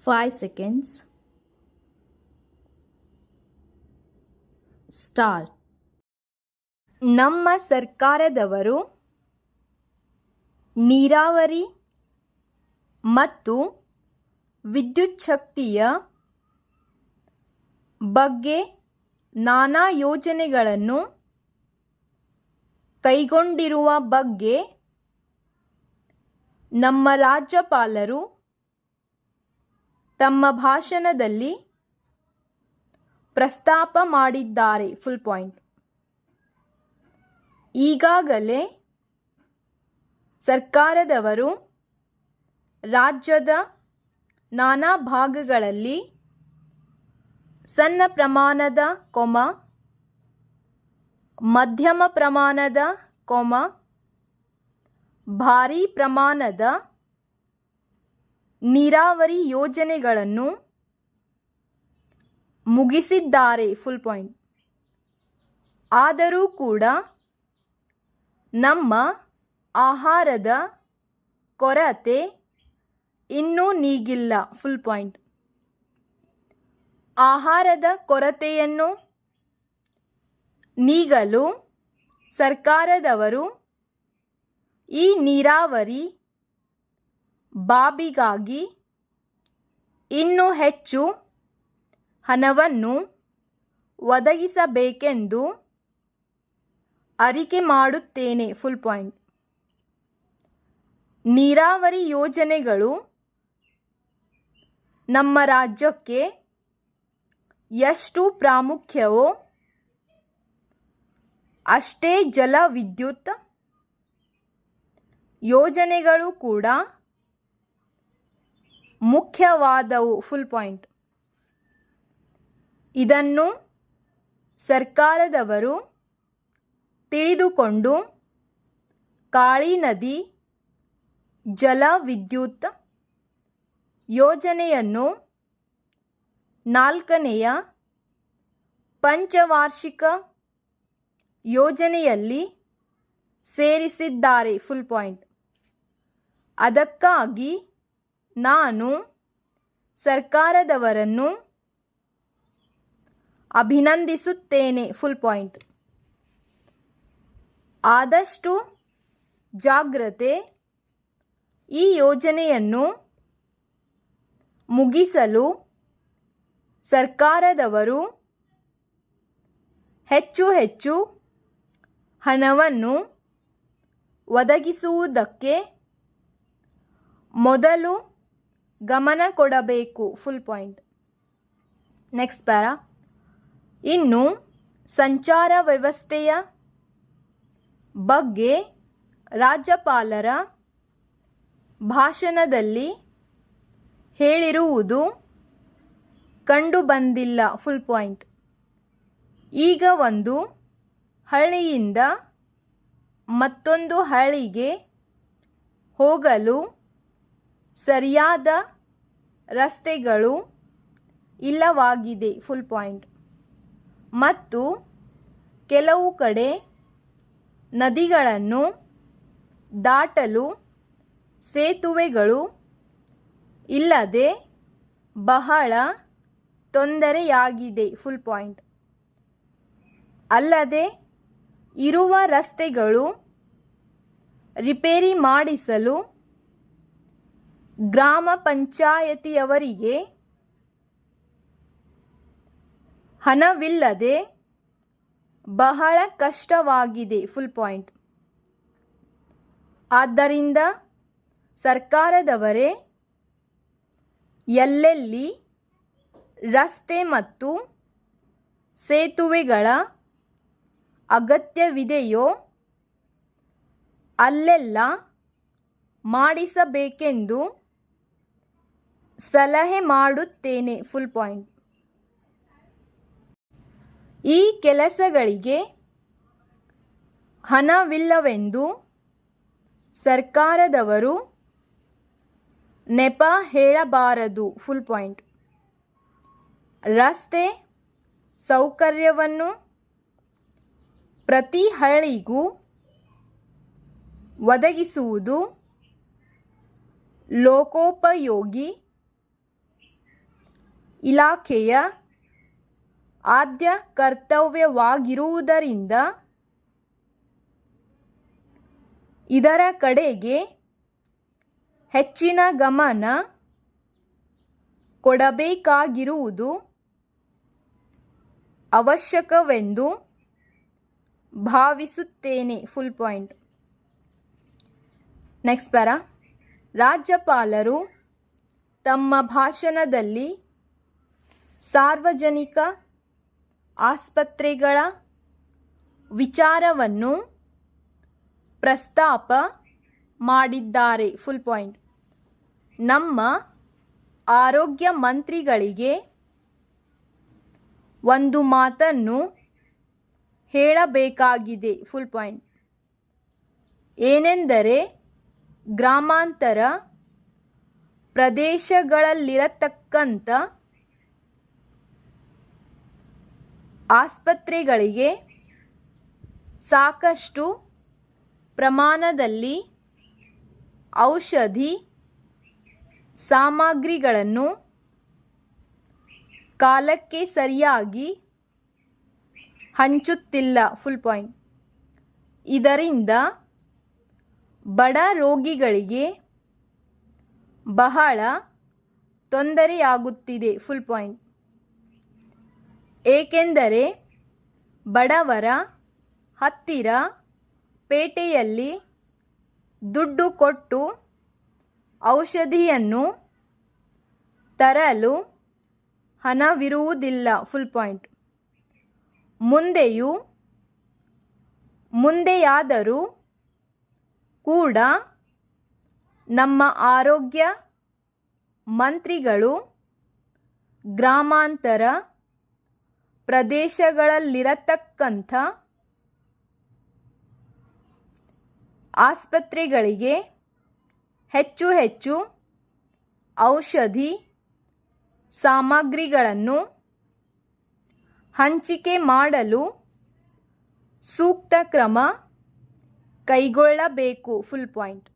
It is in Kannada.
5 seconds. Start. ನಮ್ಮ ಸರ್ಕಾರದವರು ನೀರಾವರಿ ಮತ್ತು ವಿದ್ಯುತ್ ಶಕ್ತಿಯ ಬಗ್ಗೆ ನಾನಾ ಯೋಜನೆಗಳನ್ನು ಕೈಗೊಂಡಿರುವ ಬಗ್ಗೆ ನಮ್ಮ ರಾಜ್ಯಪಾಲರು ತಮ್ಮ ಭಾಷಣದಲ್ಲಿ ಪ್ರಸ್ತಾಪ ಮಾಡಿದ್ದಾರೆ. Full point. ಈಗಾಗಲೇ ಸರ್ಕಾರದವರು ರಾಜ್ಯದ ನಾನಾ ಭಾಗಗಳಲ್ಲಿ ಸಣ್ಣ ಪ್ರಮಾಣದ ಮಧ್ಯಮ ಪ್ರಮಾಣದ ಭಾರೀ ಪ್ರಮಾಣದ ನೀರಾವರಿ ಯೋಜನೆಗಳನ್ನು ಮುಗಿಸಿದ್ದಾರೆ. Full point. ಆದರೂ ಕೂಡ ನಮ್ಮ ಆಹಾರದ ಕೊರತೆ ಇನ್ನೂ ನೀಗಿಲ್ಲ. Full point. ಆಹಾರದ ಕೊರತೆಯನ್ನು ನೀಗಲು ಸರ್ಕಾರದವರು ಈ ನೀರಾವರಿ ಬಾಬಿಗಾಗಿ ಇನ್ನೂ ಹೆಚ್ಚು ಹಣವನ್ನು ಒದಗಿಸಬೇಕೆಂದು ಅರಿಕೆ ಮಾಡುತ್ತೇನೆ. Full point. ನೀರಾವರಿ ಯೋಜನೆಗಳು ನಮ್ಮ ರಾಜ್ಯಕ್ಕೆ ಎಷ್ಟು ಪ್ರಾಮುಖ್ಯವೋ ಅಷ್ಟೇ ಜಲ ವಿದ್ಯುತ್ ಯೋಜನೆಗಳು ಕೂಡ ಮುಖ್ಯವಾದವು. Full point. ಇದನ್ನು ಸರ್ಕಾರದವರು ತಿಳಿದುಕೊಂಡು ಕಾಳಿ ನದಿ ಜಲ ವಿದ್ಯುತ್ ಯೋಜನೆಯನ್ನು 4ನೆಯ ಪಂಚವಾರ್ಷಿಕ ಯೋಜನೆಯಲ್ಲಿ ಸೇರಿಸಿದ್ದಾರೆ. Full point. ಅದಕ್ಕಾಗಿ ನಾನು ಸರ್ಕಾರದವರನ್ನು ಅಭಿನಂದಿಸುತ್ತೇನೆ. Full point. ಆದಷ್ಟು ಜಾಗ್ರತೆ ಈ ಯೋಜನೆಯನ್ನು ಮುಗಿಸಲು ಸರ್ಕಾರದವರು ಹೆಚ್ಚು ಹಣವನ್ನು ಒದಗಿಸುವುದಕ್ಕೆ ಮೊದಲು ಗಮನ ಕೊಡಬೇಕು. Full point. Next para. ಇನ್ನು ಸಂಚಾರ ವ್ಯವಸ್ಥೆಯ ಬಗ್ಗೆ ರಾಜ್ಯಪಾಲರ ಭಾಷಣದಲ್ಲಿ ಹೇಳಿರುವುದು ಕಂಡುಬಂದಿಲ್ಲ. Full point. ಈಗ ಒಂದು ಹಳ್ಳಿಯಿಂದ ಮತ್ತೊಂದು ಹಳ್ಳಿಗೆ ಹೋಗಲು ಸರಿಯಾದ ರಸ್ತೆಗಳು ಇಲ್ಲವಾಗಿದೆ. Full point. ಮತ್ತು ಕೆಲವು ಕಡೆ ನದಿಗಳನ್ನು ದಾಟಲು ಸೇತುವೆಗಳು ಇಲ್ಲದೆ ಬಹಳ ತೊಂದರೆಯಾಗಿದೆ. Full point. ಅಲ್ಲದೆ ಇರುವ ರಸ್ತೆಗಳು ರಿಪೇರಿ ಮಾಡಿಸಲು ಗ್ರಾಮ ಪಂಚಾಯತಿಯವರಿಗೆ ಹಣವಿಲ್ಲದೆ ಬಹಳ ಕಷ್ಟವಾಗಿದೆ. Full point. ಆದ್ದರಿಂದ ಸರ್ಕಾರದವರೇ ಎಲ್ಲೆಲ್ಲಿ ರಸ್ತೆ ಮತ್ತು ಸೇತುವೆಗಳ ಅಗತ್ಯವಿದೆಯೋ ಅಲ್ಲೆಲ್ಲ ಮಾಡಿಸಬೇಕೆಂದು ಸಲಹೆ ಮಾಡುತ್ತೇನೆ. Full point. ಈ ಕೆಲಸಗಳಿಗೆ ಹಣವಿಲ್ಲವೆಂದು ಸರ್ಕಾರದವರು ನೆಪ ಹೇಳಬಾರದು. Full point. ರಸ್ತೆ ಸೌಕರ್ಯವನ್ನು ಪ್ರತಿ ಹಳ್ಳಿಗೂ ಒದಗಿಸುವುದು ಲೋಕೋಪಯೋಗಿ ಇಲಾಖೆಯ ಆದ್ಯ ಕರ್ತವ್ಯವಾಗಿರುವುದರಿಂದ ಇದರ ಕಡೆಗೆ ಹೆಚ್ಚಿನ ಗಮನ ಕೊಡಬೇಕಾಗಿರುವುದು ಅವಶ್ಯಕವೆಂದು ಭಾವಿಸುತ್ತೇನೆ. Full point. Next para. ರಾಜ್ಯಪಾಲರು ತಮ್ಮ ಭಾಷಣದಲ್ಲಿ ಸಾರ್ವಜನಿಕ ಆಸ್ಪತ್ರೆಗಳ ವಿಚಾರವನ್ನು ಪ್ರಸ್ತಾಪ ಮಾಡಿದ್ದಾರೆ. Full point. ನಮ್ಮ ಆರೋಗ್ಯ ಮಂತ್ರಿಗಳಿಗೆ ಒಂದು ಮಾತನ್ನು ಹೇಳಬೇಕಾಗಿದೆ. Full point. ಏನೆಂದರೆ ಗ್ರಾಮಾಂತರ ಪ್ರದೇಶಗಳಲ್ಲಿರತಕ್ಕಂಥ ಆಸ್ಪತ್ರೆಗಳಿಗೆ ಸಾಕಷ್ಟು ಪ್ರಮಾಣದಲ್ಲಿ ಔಷಧಿ ಸಾಮಗ್ರಿಗಳನ್ನು ಕಾಲಕ್ಕೆ ಸರಿಯಾಗಿ ಹಂಚುತ್ತಿಲ್ಲ. Full point. ಇದರಿಂದ ಬಡ ರೋಗಿಗಳಿಗೆ ಬಹಳ ತೊಂದರೆಯಾಗುತ್ತಿದೆ. Full point. ಏಕೆಂದರೆ ಬಡವರ ಹತ್ತಿರ ಪೇಟೆಯಲ್ಲಿ ದುಡ್ಡು ಕೊಟ್ಟು ಔಷಧಿಯನ್ನು ತರಲು ಹಣವಿರುವುದಿಲ್ಲ. Full point. ಮುಂದೆಯಾದರೂ ಕೂಡ ನಮ್ಮ ಆರೋಗ್ಯ ಮಂತ್ರಿಗಳು ಗ್ರಾಮಾಂತರ ಪ್ರದೇಶಗಳಲ್ಲಿರತಕ್ಕಂಥ ಆಸ್ಪತ್ರೆಗಳಿಗೆ ಹೆಚ್ಚು ಹೆಚ್ಚು ಔಷಧಿ ಸಾಮಗ್ರಿಗಳನ್ನು ಹಂಚಿಕೆ ಮಾಡಲು ಸೂಕ್ತ ಕ್ರಮ ಕೈಗೊಳ್ಳಬೇಕು. Full point.